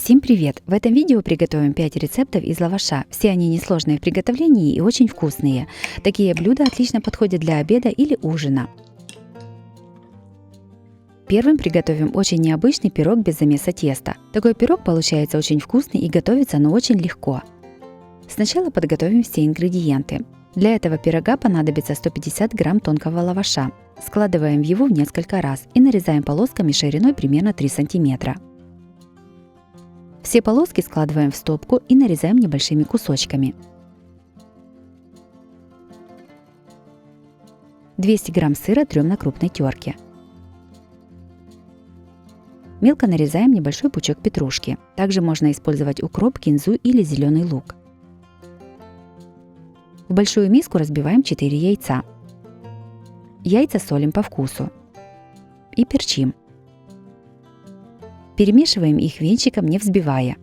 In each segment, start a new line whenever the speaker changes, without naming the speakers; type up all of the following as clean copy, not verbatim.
Всем привет! В этом видео приготовим 5 рецептов из лаваша. Все они несложные в приготовлении и очень вкусные. Такие блюда отлично подходят для обеда или ужина. Первым приготовим очень необычный пирог без замеса теста. Такой пирог получается очень вкусный и готовится оно очень легко. Сначала подготовим все ингредиенты. Для этого пирога понадобится 150 грамм тонкого лаваша. Складываем его в несколько раз и нарезаем полосками шириной примерно 3 см. Все полоски складываем в стопку и нарезаем небольшими кусочками. 200 грамм сыра трем на крупной терке. Мелко нарезаем небольшой пучок петрушки. Также можно использовать укроп, кинзу или зеленый лук. В большую миску разбиваем 4 яйца. Яйца солим по вкусу. И перчим. Перемешиваем их венчиком, не взбивая.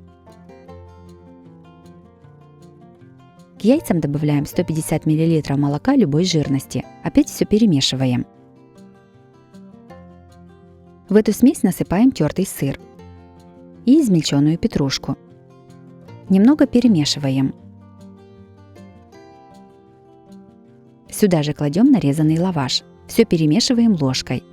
К яйцам добавляем 150 мл молока любой жирности. Опять все перемешиваем. В эту смесь насыпаем тертый сыр и измельченную петрушку. Немного перемешиваем. Сюда же кладем нарезанный лаваш. Все перемешиваем ложкой.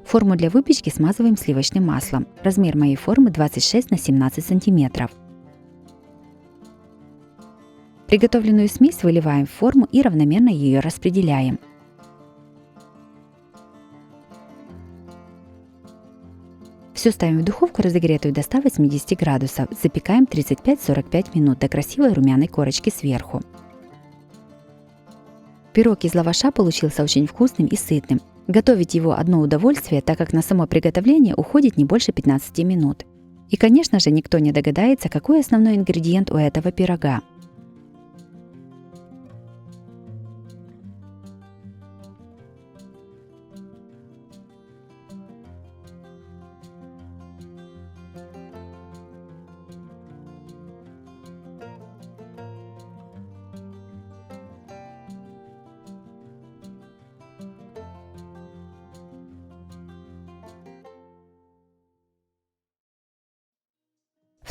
Форму для выпечки смазываем сливочным маслом. Размер моей формы 26 на 17 см. Приготовленную смесь выливаем в форму и равномерно ее распределяем. Все ставим в духовку, разогретую до 180 градусов. Запекаем 35-45 минут до красивой румяной корочки сверху. Пирог из лаваша получился очень вкусным и сытным. Готовить его одно удовольствие, так как на само приготовление уходит не больше 15 минут. И, конечно же, никто не догадается, какой основной ингредиент у этого пирога.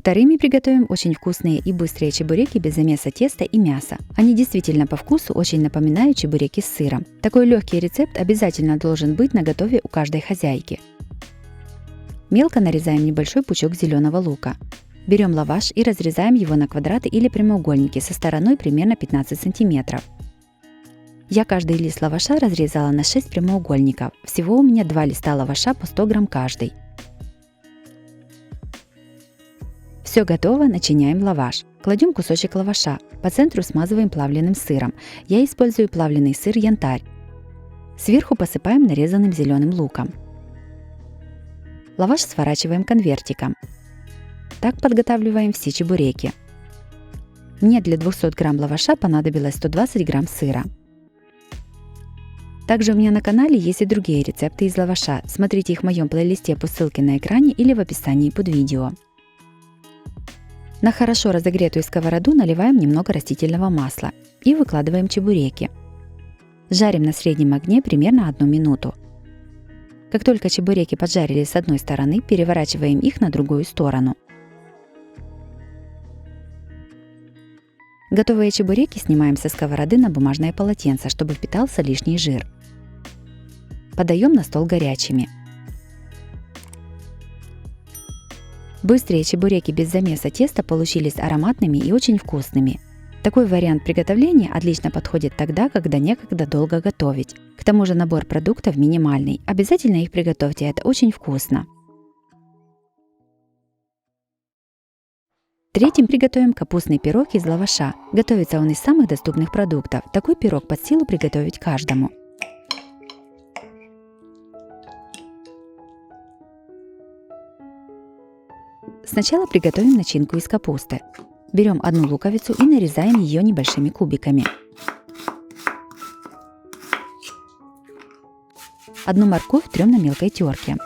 Вторыми приготовим очень вкусные и быстрые чебуреки без замеса теста и мяса. Они действительно по вкусу очень напоминают чебуреки с сыром. Такой легкий рецепт обязательно должен быть наготове у каждой хозяйки. Мелко нарезаем небольшой пучок зеленого лука. Берем лаваш и разрезаем его на квадраты или прямоугольники со стороной примерно 15 см. Я каждый лист лаваша разрезала на 6 прямоугольников. Всего у меня 2 листа лаваша по 100 грамм каждый. Все готово, начиняем лаваш. Кладем кусочек лаваша. По центру смазываем плавленым сыром. Я использую плавленый сыр янтарь. Сверху посыпаем нарезанным зеленым луком. Лаваш сворачиваем конвертиком. Так подготавливаем все чебуреки. Мне для 200 грамм лаваша понадобилось 120 грамм сыра. Также у меня на канале есть и другие рецепты из лаваша. Смотрите их в моем плейлисте по ссылке на экране или в описании под видео. На хорошо разогретую сковороду наливаем немного растительного масла и выкладываем чебуреки. Жарим на среднем огне примерно 1 минуту. Как только чебуреки поджарились с одной стороны, переворачиваем их на другую сторону. Готовые чебуреки снимаем со сковороды на бумажное полотенце, чтобы впитался лишний жир. Подаем на стол горячими. Быстрые чебуреки без замеса теста получились ароматными и очень вкусными. Такой вариант приготовления отлично подходит тогда, когда некогда долго готовить. К тому же набор продуктов минимальный. Обязательно их приготовьте, это очень вкусно. Третьим приготовим капустный пирог из лаваша. Готовится он из самых доступных продуктов. Такой пирог под силу приготовить каждому. Сначала приготовим начинку из капусты. Берем одну луковицу и нарезаем ее небольшими кубиками. Одну морковь трем на мелкой терке.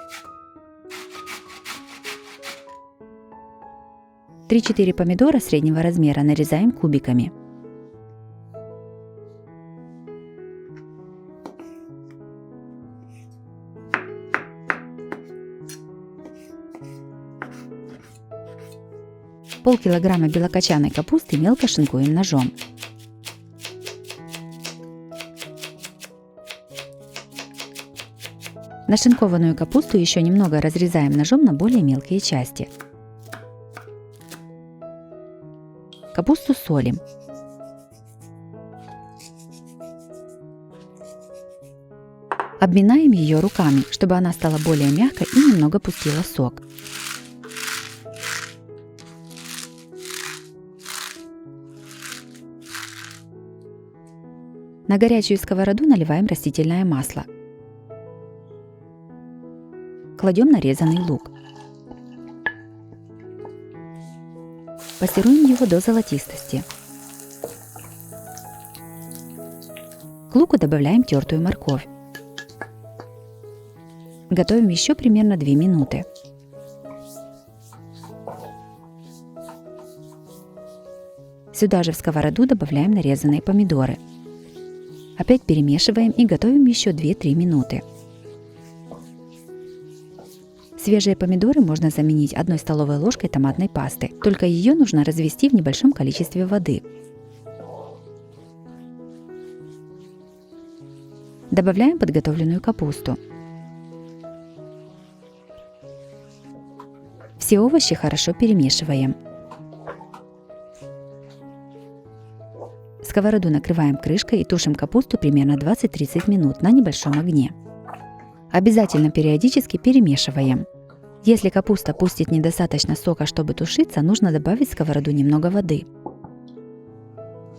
3-4 помидора среднего размера нарезаем кубиками. Полкилограмма белокочанной капусты мелко шинкуем ножом. Нашинкованную капусту еще немного разрезаем ножом на более мелкие части. Капусту солим. Обминаем ее руками, чтобы она стала более мягкой и немного пустила сок. На горячую сковороду наливаем растительное масло. Кладем нарезанный лук. Пассируем его до золотистости. К луку добавляем тертую морковь. Готовим еще примерно 2 минуты. Сюда же в сковороду добавляем нарезанные помидоры. Опять перемешиваем и готовим еще 2-3 минуты. Свежие помидоры можно заменить 1 столовой ложкой томатной пасты, только ее нужно развести в небольшом количестве воды. Добавляем подготовленную капусту. Все овощи хорошо перемешиваем. Сковороду накрываем крышкой и тушим капусту примерно 20-30 минут на небольшом огне. Обязательно периодически перемешиваем. Если капуста пустит недостаточно сока, чтобы тушиться, нужно добавить в сковороду немного воды.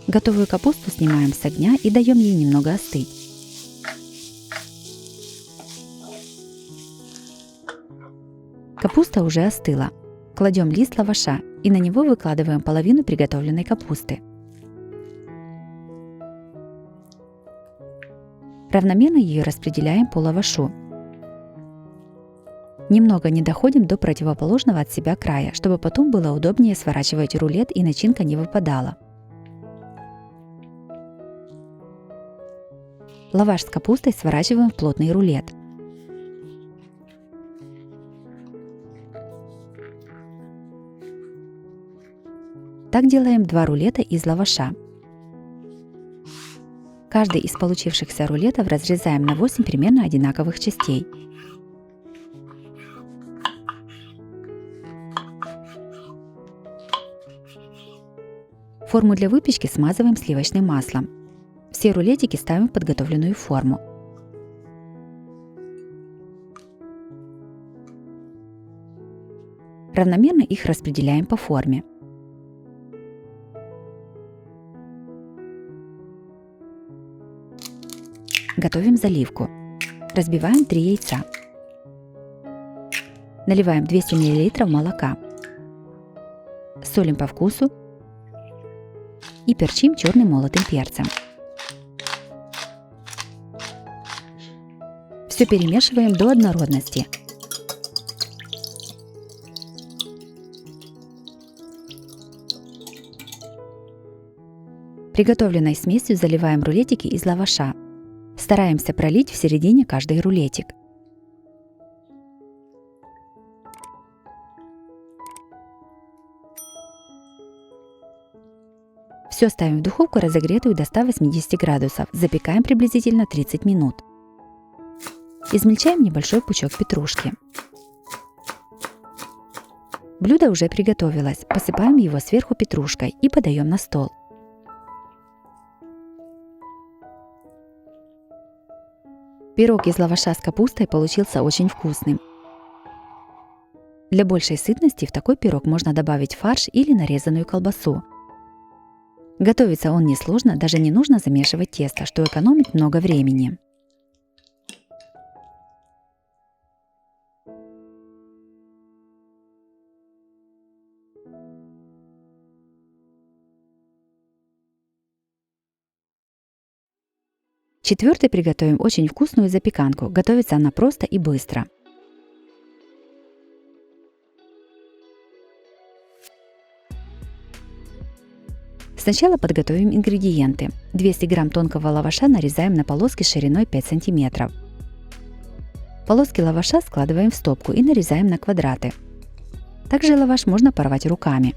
Готовую капусту снимаем с огня и даем ей немного остыть. Капуста уже остыла. Кладем лист лаваша и на него выкладываем половину приготовленной капусты. Равномерно ее распределяем по лавашу. Немного не доходим до противоположного от себя края, чтобы потом было удобнее сворачивать рулет и начинка не выпадала. Лаваш с капустой сворачиваем в плотный рулет. Так делаем 2 рулета из лаваша. Каждый из получившихся рулетов разрезаем на 8 примерно одинаковых частей. Форму для выпечки смазываем сливочным маслом. Все рулетики ставим в подготовленную форму. Равномерно их распределяем по форме. Готовим заливку. Разбиваем 3 яйца. Наливаем 200 мл молока. Солим по вкусу и перчим черным молотым перцем. Все перемешиваем до однородности. Приготовленной смесью заливаем рулетики из лаваша. Стараемся пролить в середине каждый рулетик. Все ставим в духовку, разогретую до 180 градусов. Запекаем приблизительно 30 минут. Измельчаем небольшой пучок петрушки. Блюдо уже приготовилось. Посыпаем его сверху петрушкой и подаем на стол. Пирог из лаваша с капустой получился очень вкусным. Для большей сытности в такой пирог можно добавить фарш или нарезанную колбасу. Готовится он несложно, даже не нужно замешивать тесто, что экономит много времени. Четвертый приготовим очень вкусную запеканку. Готовится она просто и быстро. Сначала подготовим ингредиенты. 200 грамм тонкого лаваша нарезаем на полоски шириной 5 см. Полоски лаваша складываем в стопку и нарезаем на квадраты. Также лаваш можно порвать руками.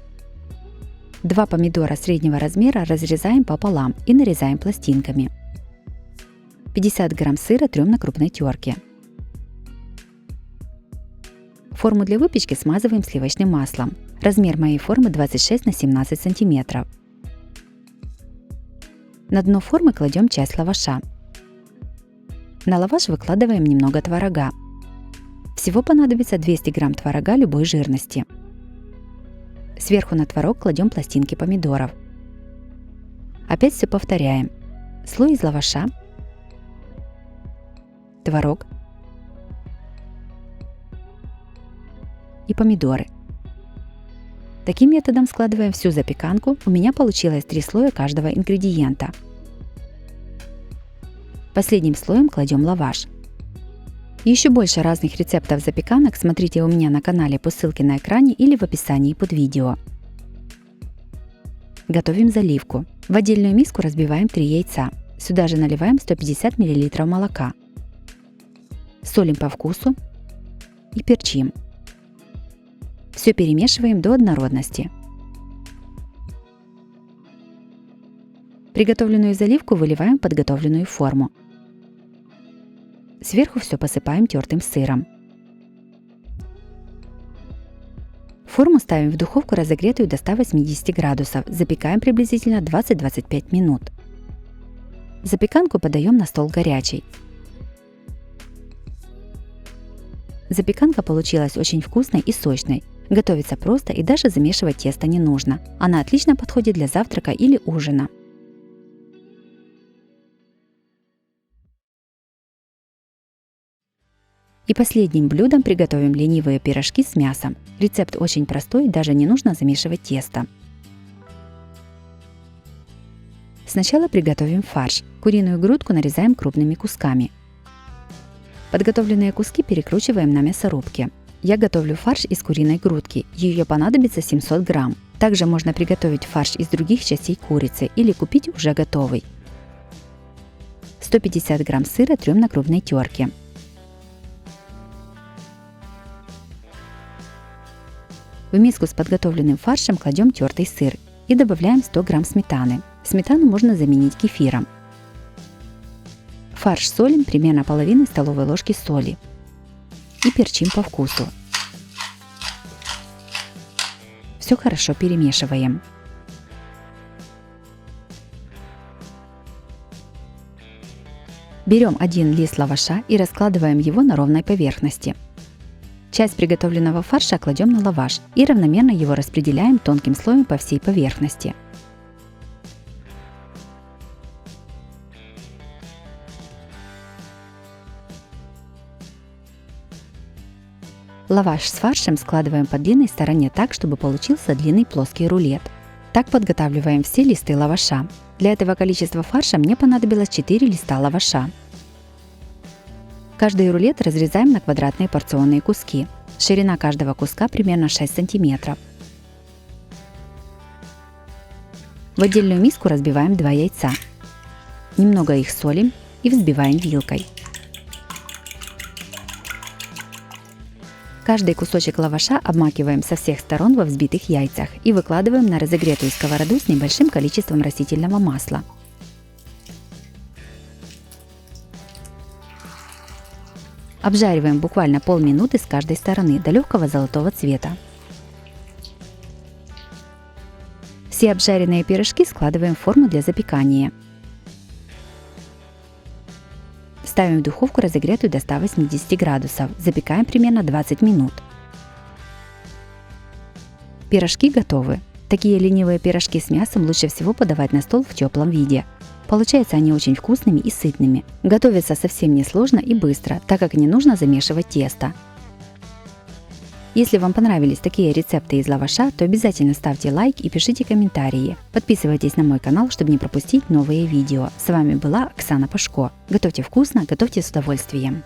2 помидора среднего размера разрезаем пополам и нарезаем пластинками. 50 грамм сыра трем на крупной терке. Форму для выпечки смазываем сливочным маслом. Размер моей формы 26 на 17 сантиметров. На дно формы кладем часть лаваша. На лаваш выкладываем немного творога. Всего понадобится 200 грамм творога любой жирности. Сверху на творог кладем пластинки помидоров. Опять все повторяем. Слой из лаваша, творог и помидоры. Таким методом складываем всю запеканку. У меня получилось 3 слоя каждого ингредиента. Последним слоем кладем лаваш. Еще больше разных рецептов запеканок смотрите у меня на канале по ссылке на экране или в описании под видео. Готовим заливку. В отдельную миску разбиваем 3 яйца. Сюда же наливаем 150 мл молока. Солим по вкусу и перчим. Все перемешиваем до однородности. Приготовленную заливку выливаем в подготовленную форму. Сверху все посыпаем тертым сыром. Форму ставим в духовку, разогретую до 180 градусов. Запекаем приблизительно 20-25 минут. Запеканку подаем на стол горячей. Запеканка получилась очень вкусной и сочной. Готовится просто и даже замешивать тесто не нужно. Она отлично подходит для завтрака или ужина. И последним блюдом приготовим ленивые пирожки с мясом. Рецепт очень простой, даже не нужно замешивать тесто. Сначала приготовим фарш. Куриную грудку нарезаем крупными кусками. Подготовленные куски перекручиваем на мясорубке. Я готовлю фарш из куриной грудки. Ее понадобится 700 грамм. Также можно приготовить фарш из других частей курицы или купить уже готовый. 150 грамм сыра трем на крупной терке. В миску с подготовленным фаршем кладем тертый сыр и добавляем 100 грамм сметаны. Сметану можно заменить кефиром. Фарш солим примерно половиной столовой ложки соли и перчим по вкусу. Все хорошо перемешиваем. Берем один лист лаваша и раскладываем его на ровной поверхности. Часть приготовленного фарша кладем на лаваш и равномерно его распределяем тонким слоем по всей поверхности. Лаваш с фаршем складываем по длинной стороне так, чтобы получился длинный плоский рулет. Так подготавливаем все листы лаваша. Для этого количества фарша мне понадобилось 4 листа лаваша. Каждый рулет разрезаем на квадратные порционные куски. Ширина каждого куска примерно 6 см. В отдельную миску разбиваем 2 яйца. Немного их солим и взбиваем вилкой. Каждый кусочек лаваша обмакиваем со всех сторон во взбитых яйцах и выкладываем на разогретую сковороду с небольшим количеством растительного масла. Обжариваем буквально полминуты с каждой стороны до легкого золотого цвета. Все обжаренные пирожки складываем в форму для запекания. Ставим в духовку, разогретую до 180 градусов. Запекаем примерно 20 минут. Пирожки готовы. Такие ленивые пирожки с мясом лучше всего подавать на стол в теплом виде. Получаются они очень вкусными и сытными. Готовятся совсем несложно и быстро, так как не нужно замешивать тесто. Если вам понравились такие рецепты из лаваша, то обязательно ставьте лайк и пишите комментарии. Подписывайтесь на мой канал, чтобы не пропустить новые видео. С вами была Оксана Пашко. Готовьте вкусно, готовьте с удовольствием.